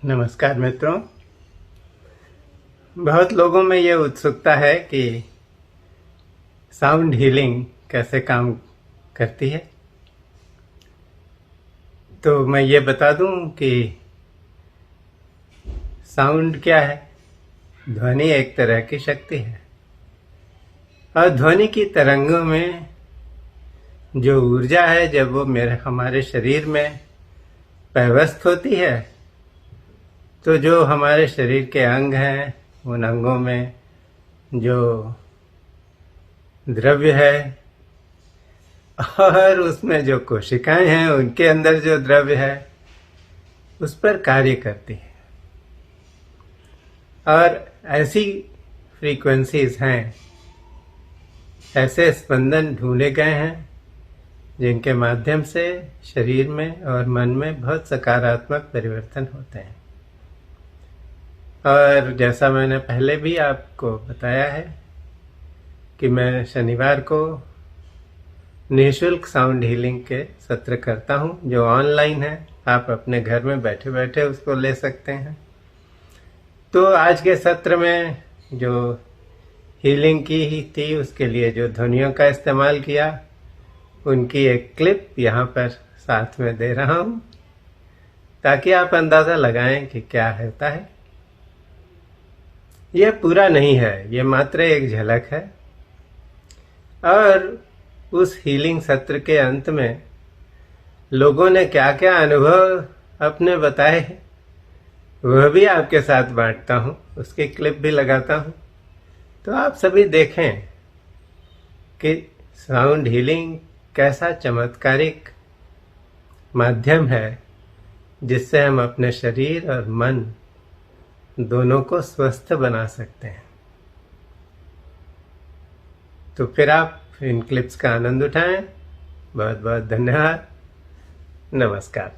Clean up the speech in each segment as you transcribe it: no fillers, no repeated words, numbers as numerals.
नमस्कार मित्रों। बहुत लोगों में ये उत्सुकता है कि साउंड हीलिंग कैसे काम करती है। तो मैं ये बता दूं कि साउंड क्या है। ध्वनि एक तरह की शक्ति है और ध्वनि की तरंगों में जो ऊर्जा है, जब वो मेरे हमारे शरीर में पैवस्त होती है, तो जो हमारे शरीर के अंग हैं, उन अंगों में जो द्रव्य है और उसमें जो कोशिकाएं हैं, उनके अंदर जो द्रव्य है, उस पर कार्य करती है। और ऐसी फ्रीक्वेंसीज हैं, ऐसे स्पंदन ढूंढे गए हैं जिनके माध्यम से शरीर में और मन में बहुत सकारात्मक परिवर्तन होते हैं। और जैसा मैंने पहले भी आपको बताया है कि मैं शनिवार को निःशुल्क साउंड हीलिंग के सत्र करता हूं, जो ऑनलाइन है। आप अपने घर में बैठे बैठे उसको ले सकते हैं। तो आज के सत्र में जो हीलिंग की ही थी, उसके लिए जो ध्वनियों का इस्तेमाल किया, उनकी एक क्लिप यहाँ पर साथ में दे रहा हूँ, ताकि आप अंदाज़ा लगाएं कि क्या होता है। यह पूरा नहीं है, यह मात्र एक झलक है। और उस हीलिंग सत्र के अंत में लोगों ने क्या क्या अनुभव अपने बताए, वह भी आपके साथ बांटता हूँ, उसकी क्लिप भी लगाता हूँ। तो आप सभी देखें कि साउंड हीलिंग कैसा चमत्कारिक माध्यम है, जिससे हम अपने शरीर और मन दोनों को स्वस्थ बना सकते हैं। तो फिर आप इन क्लिप्स का आनंद उठाएं। बहुत बहुत धन्यवाद। नमस्कार।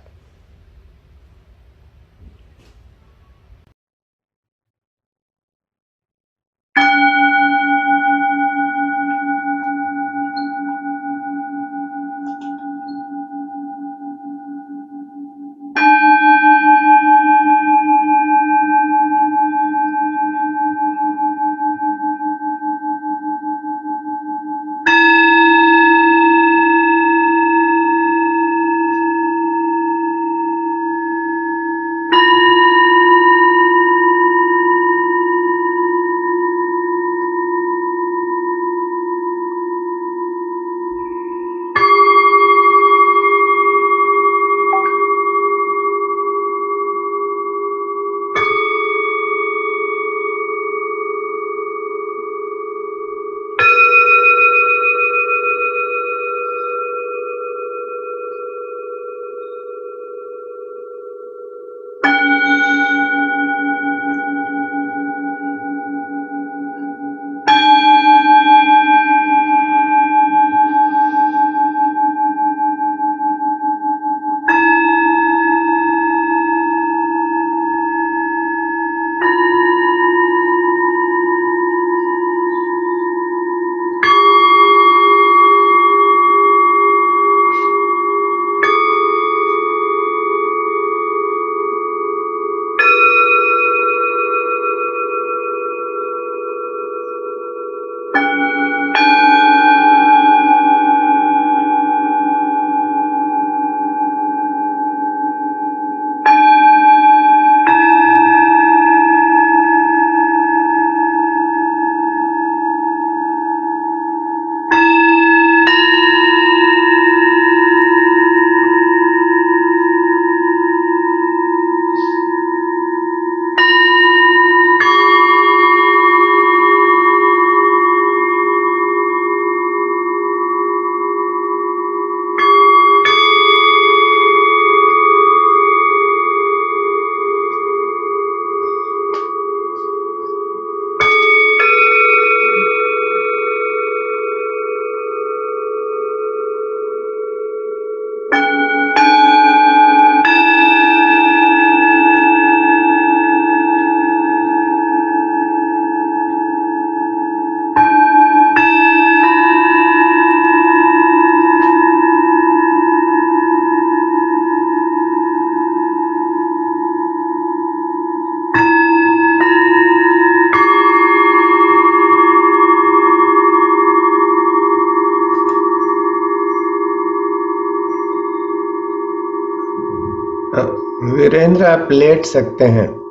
अ, वीरेंद्र, आप लेट सकते हैं।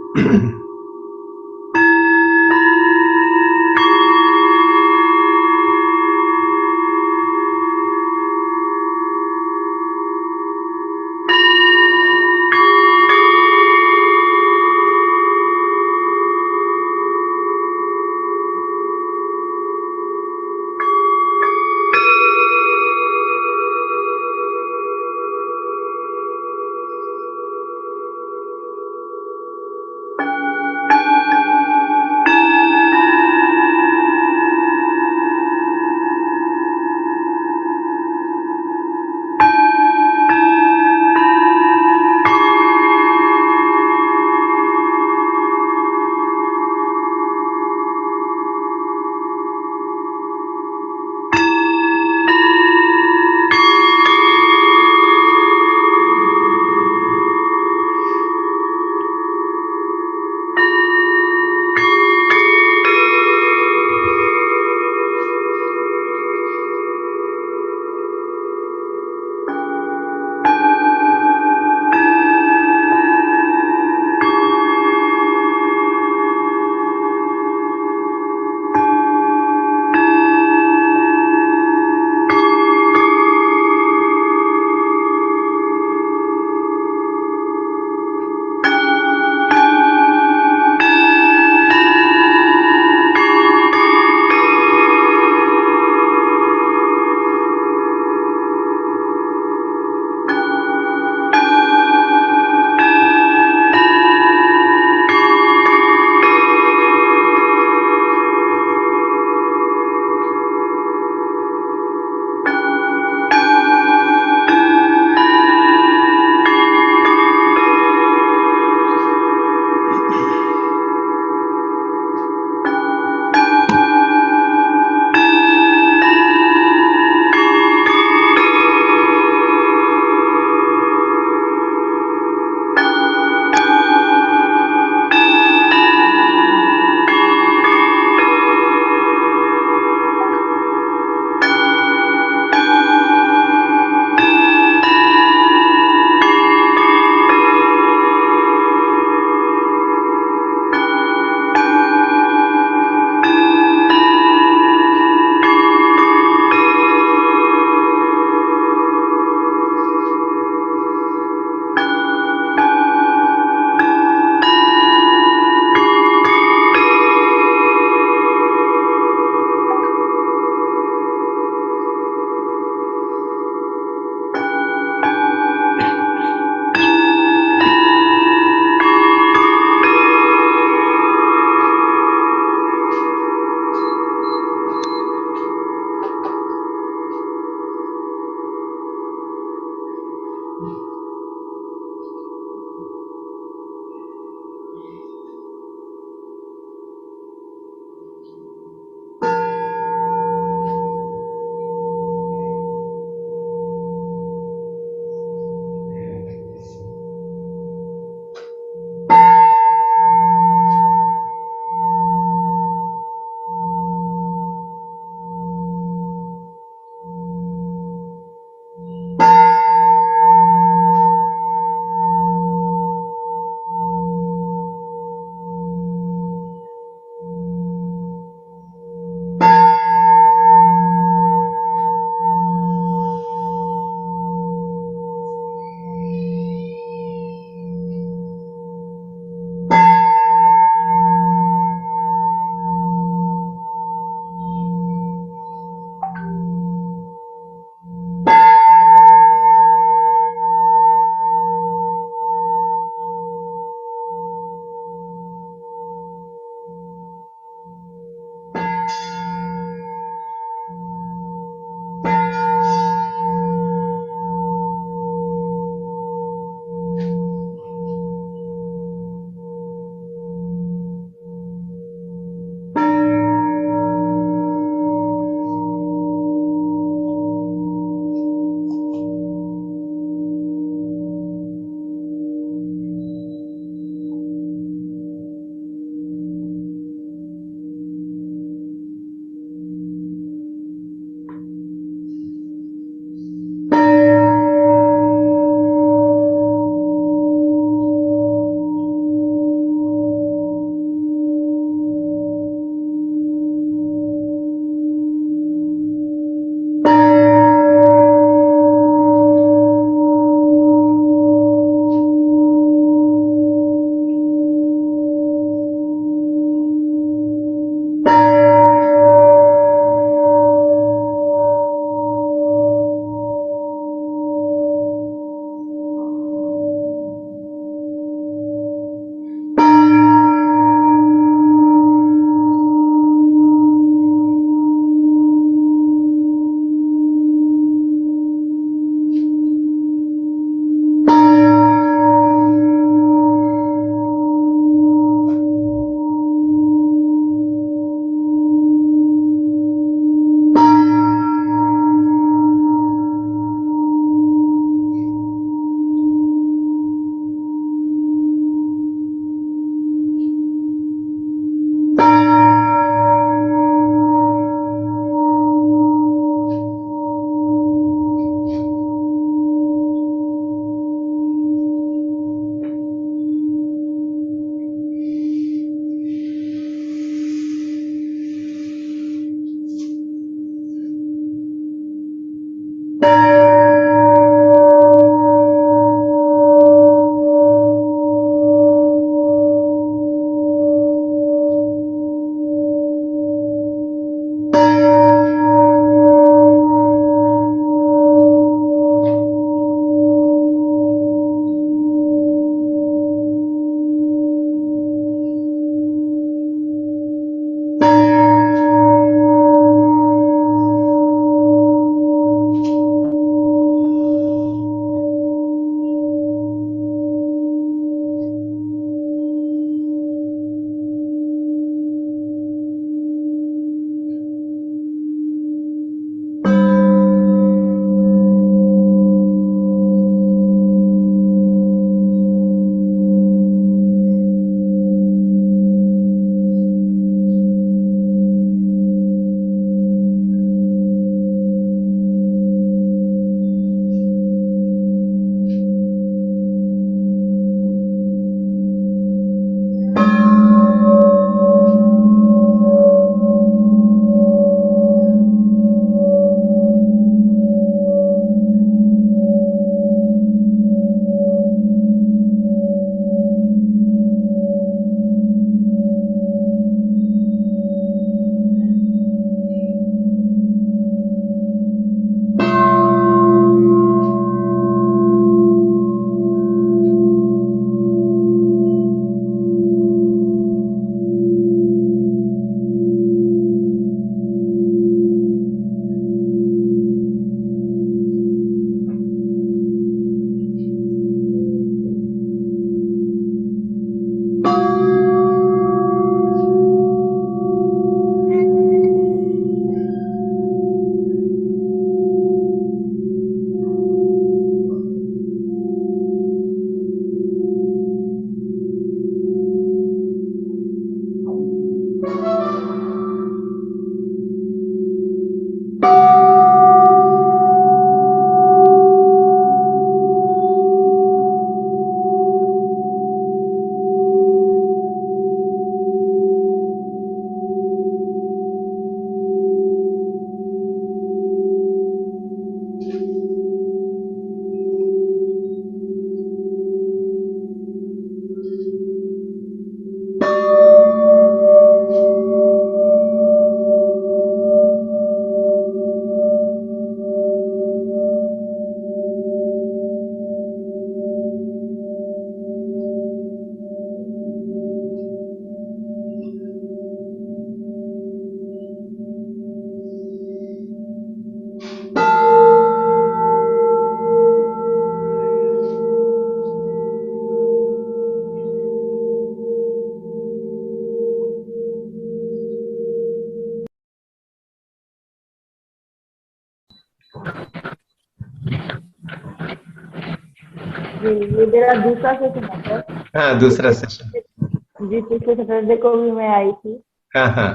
जी, ये मेरा दूसरा सेशन है सर। हाँ, दूसरा पिछले सेशन। जी, पिछले सैटरडे को भी मैं आई थी हाँ हाँ।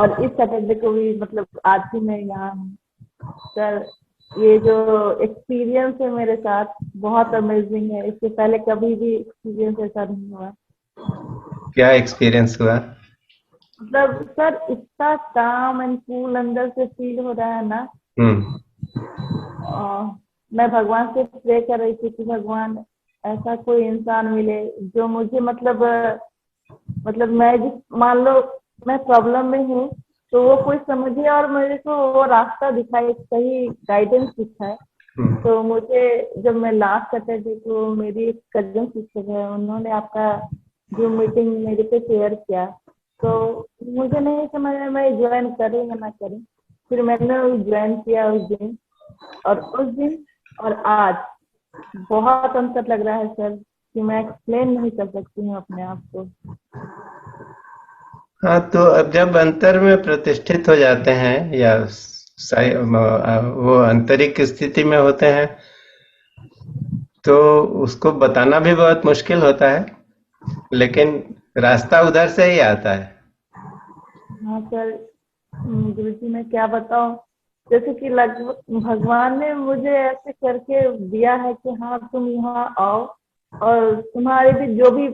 और इस सैटरडे को भी, मतलब आज ही मैं यहाँ हूँ सर। ये जो एक्सपीरियंस है मेरे साथ बहुत अमेजिंग है। इससे पहले कभी भी एक्सपीरियंस ऐसा नहीं हुआ। क्या एक्सपीरियंस हुआ? मतलब सर इतना काम एंड कूल अंदर से फील हो रहा है ना। हम्म। मैं भगवान से प्रे कर रही थी कि भगवान ऐसा कोई इंसान मिले जो मुझे, मतलब मैं जिस, मान लो मैं प्रॉब्लम में हूँ तो वो कोई समझे और मेरे को वो रास्ता दिखाए, सही गाइडेंस दिखाए। हम्म। तो मुझे, जब मैं लास्ट सैटरडे को, मेरी एक कजन सिस्टर है, उन्होंने आपका जो मीटिंग मेरे पे शेयर किया, तो मुझे नहीं समझ में मैं ज्वाइन करूँ या ना करूँ। फिर मैंने ज्वाइन किया उस दिन, और उस दिन और आज बहुत अंतर लग रहा है सर कि मैं एक्सप्लेन नहीं कर सकती हूँ अपने आप को। हाँ, तो अब जब अंतर में प्रतिष्ठित हो जाते हैं या वो आंतरिक स्थिति में होते हैं, तो उसको बताना भी बहुत मुश्किल होता है, लेकिन रास्ता उधर से ही आता है। हाँ सर, गुरु जी मैं क्या बताऊँ। जैसे कि लगभग भगवान ने मुझे ऐसे करके दिया है कि हाँ तुम यहाँ आओ, और तुम्हारे भी जो भी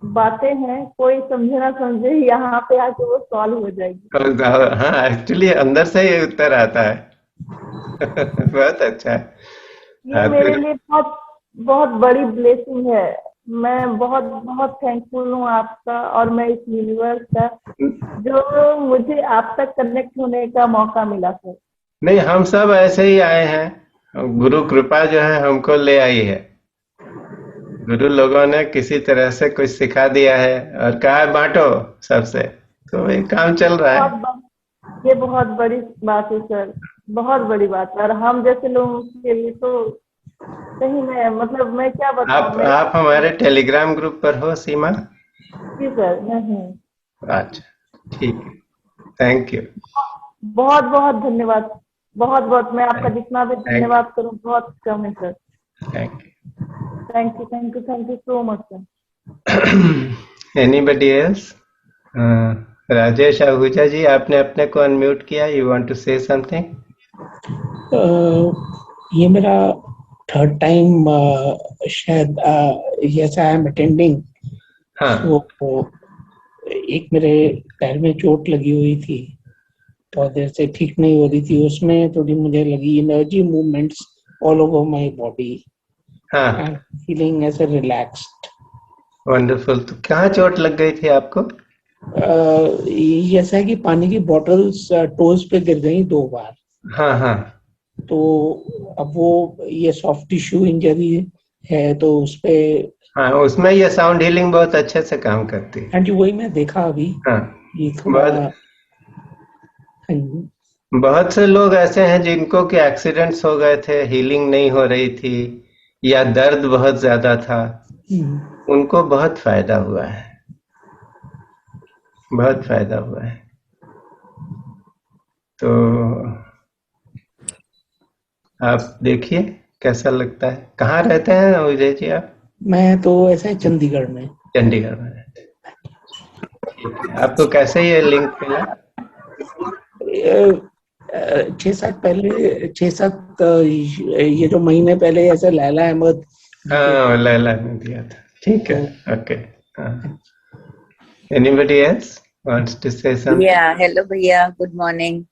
बातें हैं, कोई समझे ना समझे, यहाँ पे आके वो सॉल्व हो जाएगी। और हाँ, एक्चुअली अंदर से ही उत्तर आता है। बहुत अच्छा है। ये आपके मेरे लिए बहुत बहुत बड़ी ब्लेसिंग है। मैं बहुत बहुत थैंकफुल हूँ आपका, और मैं इस यूनिवर्स का, जो मुझे आप तक कनेक्ट होने का मौका मिला सर। नहीं, हम सब ऐसे ही आए हैं। गुरु कृपा जो है हमको ले आई है। गुरु लोगों ने किसी तरह से कुछ सिखा दिया है और कहा है बांटो सबसे, तो ये काम चल रहा है। ये बहुत बड़ी बात है सर, बहुत बड़ी बात है। और हम जैसे लोगों के लिए तो सही में, मतलब मैं क्या बताऊँ, मेरे आप हमारे टेलीग्राम ग्रुप पर हो, सीमा? जी सर, मैं हूँ। अच्छा, ठीक है। Thank you. बहुत बहुत धन्यवाद। बहुत बहुत, मैं आपका जितना भी थैंक धन्यवाद करूँ बहुत कम है sir. Thank thank you, thank you, thank you so much sir. You. Anybody else? Rajesh Ahuja ji, आपने अपने को अनम्यूट किया। You want to say something? ये मेरा थर्ड टाइम शायद, यस आई एम अटेंडिंग। हाँ। सो एक मेरे पैर में चोट लगी हुई थी, बहुत देर से ठीक नहीं हो रही थी। उसमें थोड़ी मुझे लगी energy movements all over my body हाँ। And feeling as a relaxed. Wonderful. तो कहाँ चोट लग गई थी आपको? ये ऐसा है कि पानी की बॉटल्स टोज पे गिर गई 2 बार। हाँ हाँ। तो अब वो, ये सॉफ्ट टिश्यू इंजरी है, तो उस पे, हाँ, उसमें ये साउंड हीलिंग बहुत अच्छे से काम करती है। हाँ जी, वही मैं देखा अभी हाँ। ये थोड़ा। बहुत हाँ जी। बहुत से लोग ऐसे हैं जिनको कि एक्सीडेंट्स हो गए थे, हीलिंग नहीं हो रही थी, या दर्द बहुत ज्यादा था, उनको बहुत फायदा हुआ है। बहुत फायदा हुआ है। तो आप देखिए कैसा लगता है। कहाँ रहते हैं उदय जी आप? मैं तो ऐसा है चंडीगढ़ में। चंडीगढ़ में रहते हैं। ठीक है। आपको कैसे ये लिंक मिला? 6-7 ये जो महीने पहले ऐसे लैला अहमद जी के, हाँ, लैला ने दिया था। ठीक है। तो ओके। हाँ। Anybody else wants to say something? Yeah, hello Bhaiya, good morning.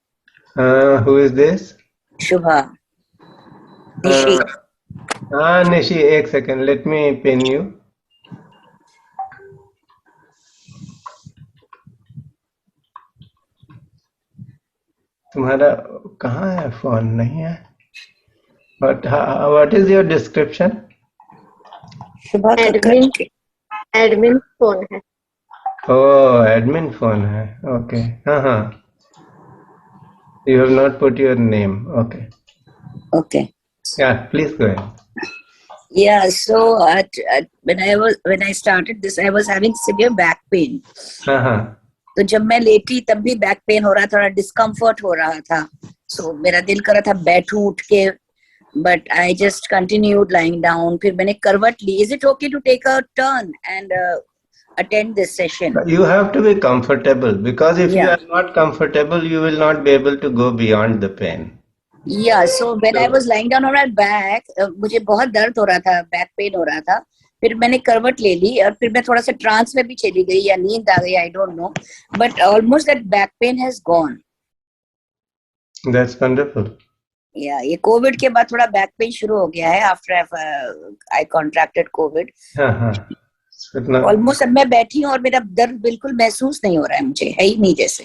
Who is this? Shubha. Nishi. Nishi, एक second, let me pin you. तुम्हारा कहाँ है फोन? नहीं है। What is your description? Shubha admin phone है। Oh, admin phone है। Okay. हाँ। You have not put your name. Okay. Okay. Yeah, please go ahead. Yeah, so when I started this, I was having severe back pain. हाँ। तो जब मैं लेटी तब भी बैक पेन हो रहा था, थोड़ा डिस्कम्फर्ट हो रहा था। सो मेरा दिल कर रहा था बैठूं, उठ के but I just continued lying down. फिर मैंने करवट ली. Is it okay to take a turn and attend this session? You have to be comfortable, because if you Yeah. are not comfortable, you will not be able to go beyond the pain. Yeah, so when I was lying down on my back, मुझे बहुत दर्द हो रहा था, back pain हो रहा था. फिर मैंने करवट ले ली और फिर मैं थोड़ा सा ट्रांस में भी चली गई या नींद आ गई, I don't know, but almost that back pain has gone. That's wonderful. Yeah, ये कोविड के बाद थोड़ा बैक पेन शुरू हो गया है after I contracted COVID. So now- Almost अब मैं बैठी हूँ और मेरा दर्द बिल्कुल महसूस नहीं हो रहा है, मुझे है ही नहीं जैसे.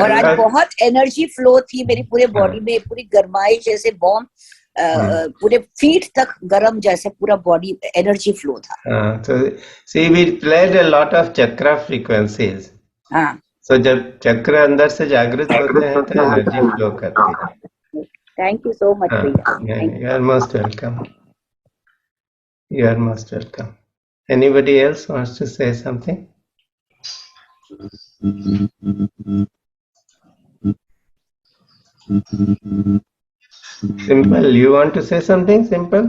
और आज बहुत एनर्जी फ्लो थी मेरी पूरे बॉडी में, पूरी गर्माइश जैसे बॉम्ब, पूरे फीट तक गरम जैसे पूरा बॉडी एनर्जी फ्लो था. So see, we played a lot of chakra frequencies. हाँ. So जब चक्र अंदर से जागृत होते हैं तो एनर्जी फ्लो करती है. Thank you so much. You are most welcome. You are most welcome. Anybody else wants to say something? Simple, you want to say something? Simple?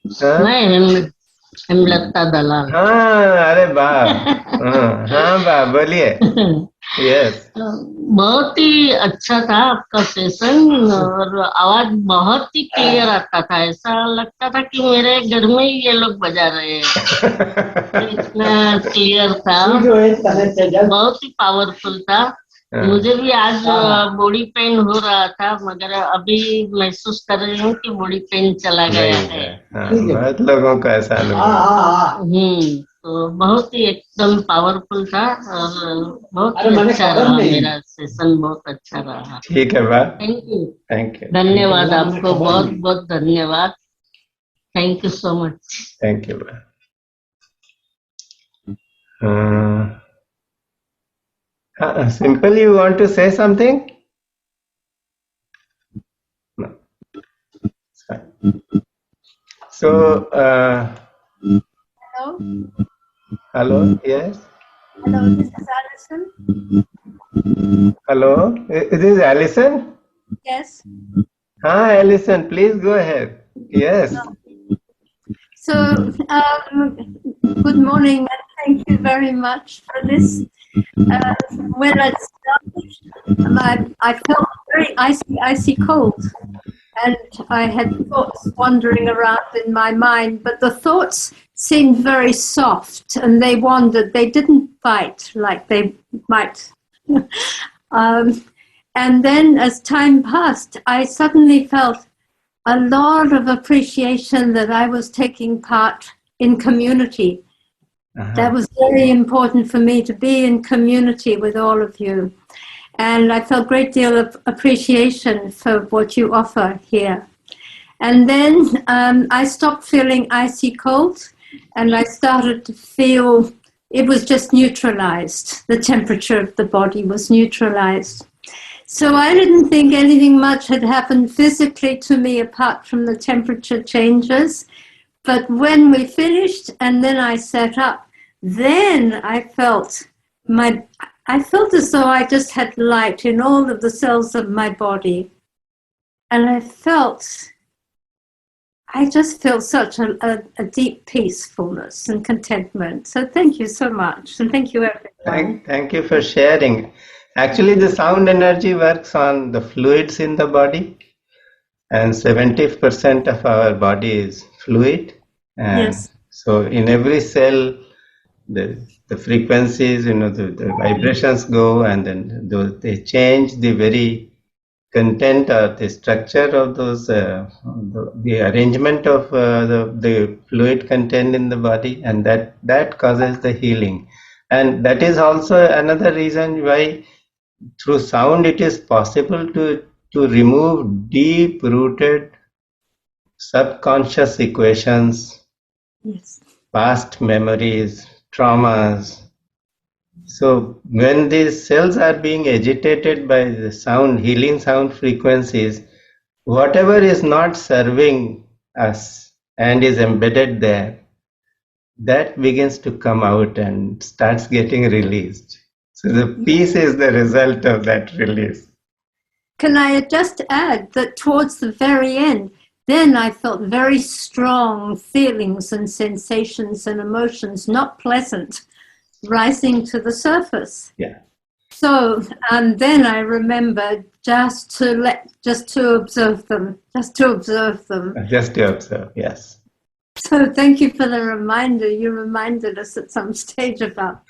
Sir मैं हेमलता दलाल. हाँ, अरे वाह. हाँ वाह, बोलिए. यस. बहुत ही अच्छा था आपका सेशन और आवाज बहुत ही क्लियर आता था. ऐसा लगता था कि मेरे घर में ही ये लोग बजा रहे हैं. इतना क्लियर था, बहुत ही पावरफुल था. मुझे भी आज बॉडी पेन हो रहा था, मगर अभी महसूस कर रही हूँ कि बॉडी पेन चला गया है. बहुत लोगों को ऐसा अनुभव. तो बहुत ही एकदम पावरफुल था और बहुत ही अच्छा रहा. मेरा सेशन बहुत अच्छा रहा. ठीक है बा. Thank you. Thank you. धन्यवाद आपको, बहुत बहुत धन्यवाद. Thank you so much. Thank you बा. Simple, you want to say something? No. So, hello, yes. Hello, this is Alison. Hello, is this Alison? Yes. Hi, Alison, please go ahead. Yes. So, good morning and thank you very much for this. When I started, I felt very icy cold, and I had thoughts wandering around in my mind, but the thoughts seemed very soft and they wandered. They didn't bite like they might. And then as time passed, I suddenly felt a lot of appreciation that I was taking part in community. That was very important for me, to be in community with all of you. And I felt a great deal of appreciation for what you offer here. And then I stopped feeling icy cold, and I started to feel it was just neutralized. The temperature of the body was neutralized. So I didn't think anything much had happened physically to me apart from the temperature changes. But when we finished and then I sat up, then I felt as though I just had light in all of the cells of my body. And I just felt such a deep peacefulness and contentment. So thank you so much. And thank you, everyone. Thank you for sharing. Actually, the sound energy works on the fluids in the body. And 70% of our body is fluid. And Yes. so in every cell, the frequencies, the vibrations go, and then they change the very content or the structure of those, the arrangement of the fluid content in the body, and that causes the healing. And that is also another reason why through sound it is possible to remove deep-rooted subconscious equations, Yes. past memories, traumas. So when these cells are being agitated by the sound, healing sound frequencies, whatever is not serving us and is embedded there, that begins to come out and starts getting released. So the peace is the result of that release. Can I just add that towards the very end, then I felt very strong feelings and sensations and emotions, not pleasant, rising to the surface. Yeah. So, and then I remembered just to observe them. Just to observe, yes. So thank you for the reminder. You reminded us at some stage about.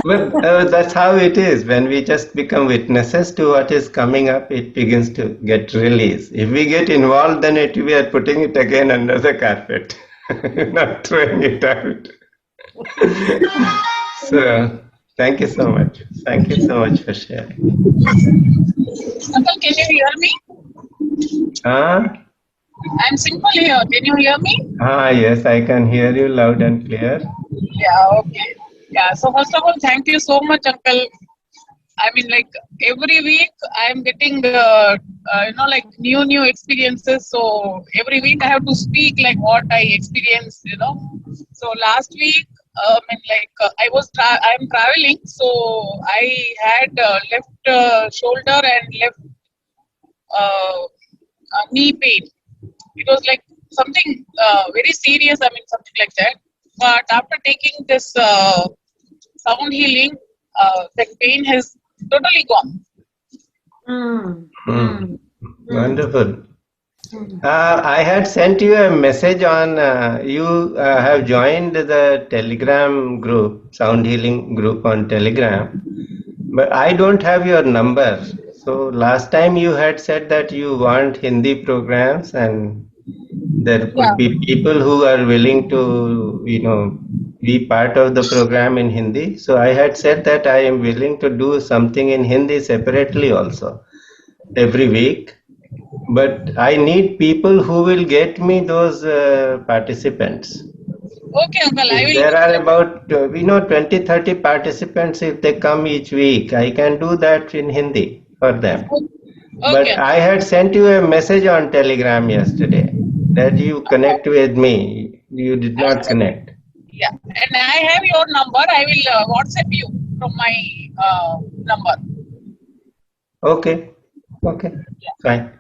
But that's how it is. When we just become witnesses to what is coming up, it begins to get released. If we get involved, then we are putting it again under the carpet, not throwing it out. So, thank you so much. Thank you so much for sharing. Uncle, can you hear me? I'm Simple here. Can you hear me? Yes, I can hear you loud and clear. Yeah, okay. Yeah, so first of all, thank you so much, Uncle. I mean, like every week I'm getting, like new experiences. So every week I have to speak like what I experienced, So last week, I'm traveling. So I had left shoulder and left knee pain. It was like something very serious. Something like that. But after taking this sound healing, the pain has totally gone. Wonderful. I had sent you a message on, you have joined the Telegram group, Sound Healing group on Telegram, but I don't have your number. So last time you had said that you want Hindi programs and there could be people who are willing to, be part of the program in Hindi. So I had said that I am willing to do something in Hindi separately also every week. But I need people who will get me those participants. Okay, Uncle. There are about 20-30 participants if they come each week. I can do that in Hindi for them. Okay. But I had sent you a message on Telegram yesterday that you connect with me. You did not connect. Yeah, and I have your number. I will WhatsApp you from my number. Okay. Fine.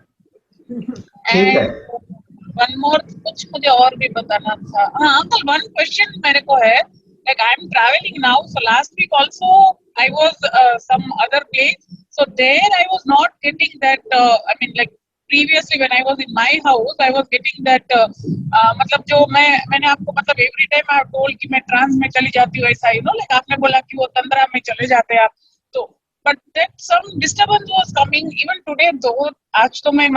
And one more, कुछ मुझे और भी बताना था. Uncle, one question मेरे को है. Like I'm traveling now. So last week also I was some other place. So there I was not getting that. Previously when I was in my house, I was getting that. मतलब जो मैंने आपको every time I have told कि मैं trance में चली जाती हूँ ऐसा like आपने बोला कि वो तंद्रा में चले जाते हैं आप. तो but that some disturbance was coming even today. though आज तो मैं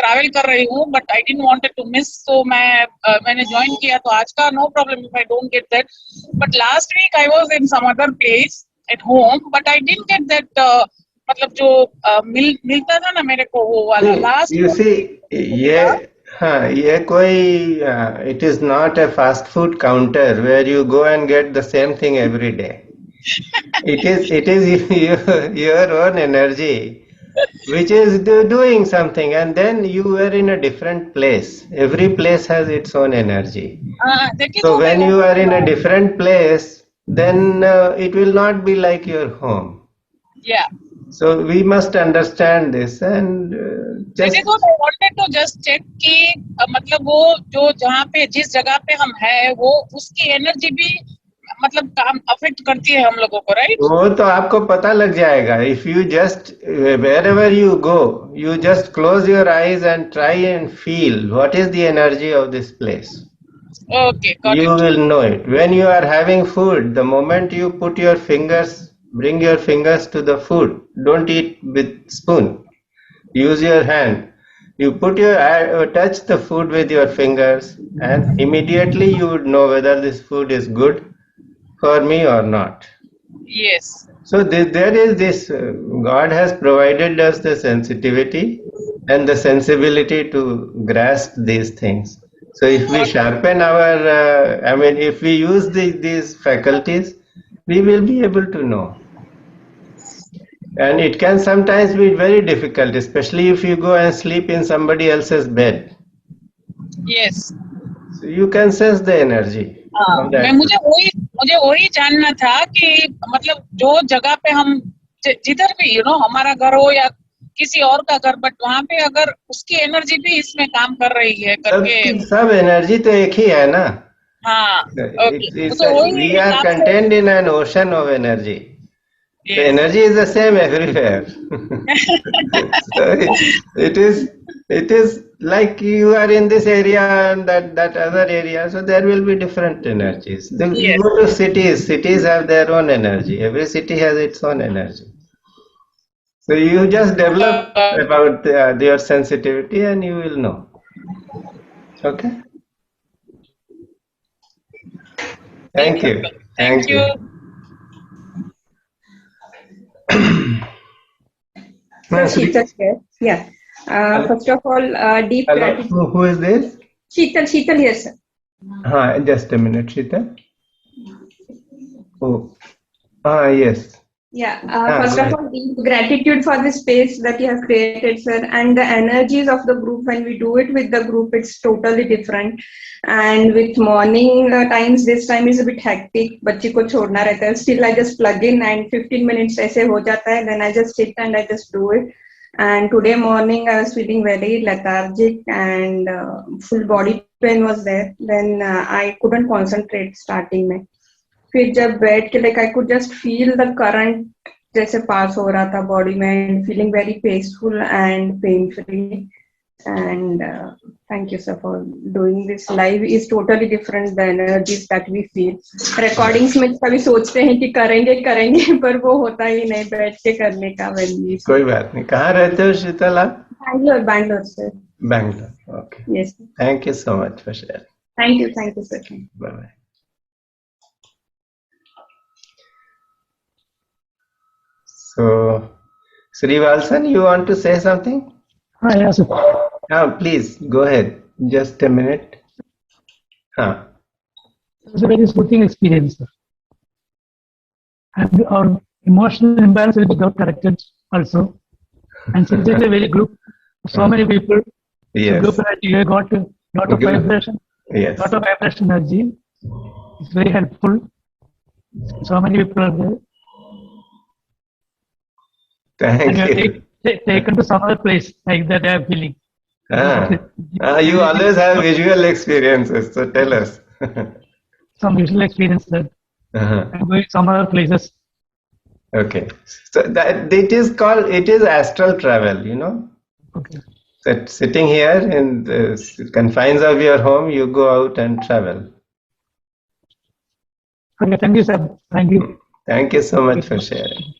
travel कर रही हूँ, but I didn't want it to miss. So मैंने join किया तो आज का no problem if I don't get that. But last week I was in some other place at home, but I didn't get that. जो मिलता था ना मेरे को वो वाला last. You see, ये कोई it is not a fast food counter where you go and get the same thing every day. It is your own energy which is doing something, and then you are in a different place. Every place has its own energy. So when you are in a different place, then it will not be like your home. Yeah. So we must understand this and just. I wanted to just check कि वो जो जहाँ पे जिस जगह पे हम हैं वो उसकी एनर्जी भी काम अफेक्ट करती है हम लोगों को, राइट? वो तो आपको पता लग जाएगा. If you just wherever you go, you just close your eyes and try and feel what is the energy of this place. Okay, got it. You will know it. When you are having food, the moment you put your fingers, bring your fingers to the food. Don't eat with spoon. Use your hand. You put touch the food with your fingers, and immediately you would know whether this food is good for me or not. Yes. So there is this, God has provided us the sensitivity and the sensibility to grasp these things. So if we sharpen our, if we use these faculties, we will be able to know. And it can sometimes be very difficult, especially if you go and sleep in somebody else's bed. Yes. You can sense the energy. हाँ, of that. मैं मुझे वही जानना था कि मतलब जो जगह पे हम जिधर भी हमारा घर हो या किसी और का घर, बट वहाँ पे अगर उसकी एनर्जी भी इसमें काम कर रही है करके। सब एनर्जी तो एक ही है ना। हाँ, We are contained in an ocean of energy. Yes. The energy is the same everywhere. So it is like you are in this area and that other area, so there will be different energies. You go to cities have their own energy. Every city has its own energy. So you just develop about your sensitivity and you will know. Okay? Thank you. Thank you. Sheetal here. Yeah. First of all, deep Hello. gratitude. Who is this? Sheetal here, sir. Just a minute, Sheetal. Oh. Yes. Yeah. First of all, deep gratitude for the space that you have created, sir, and the energies of the group. When we do it with the group, it's totally different. And with morning times, this time is a bit hectic. बच्ची को छोड़ना रहता है. Still, I just plug in and 15 minutes ऐसे हो जाता है. Then I just sit and I just do it. And today morning, I was feeling very lethargic and full body pain was there. Then I couldn't concentrate starting में. फिर जब बैठ के like I could just feel the current जैसे पास हो रहा था body में and feeling very peaceful and pain free. And thank you, sir, for doing this. Live is totally different. The energies that we feel. Recordings में कभी सोचते हैं कि करेंगे पर वो होता ही नहीं बैठ के करने का when we. कोई बात नहीं. कहाँ रहते हो शीतल आप? Bangalore, sir. Bangalore. Okay. Yes. Thank you so much for sharing. Thank you, sir. Bye bye. So, Srivalsan, you want to say something? Yes, sir. Please go ahead. Just a minute. It was a very soothing experience, sir. And our emotional imbalance will be got corrected also. And since it's a very group, so many people, Yes. group you got a lot of vibration, Yes. lot of vibration energy. It's very helpful. So many people are there. Thank and you. Taken to some other place like that I am feeling. You always have visual experiences, so tell us. Some visual experience that I'm going some other places. Okay, so that it is astral travel, Okay. So sitting here in the confines of your home, you go out and travel. Okay, thank you, sir. Thank you. Thank you so much for sharing.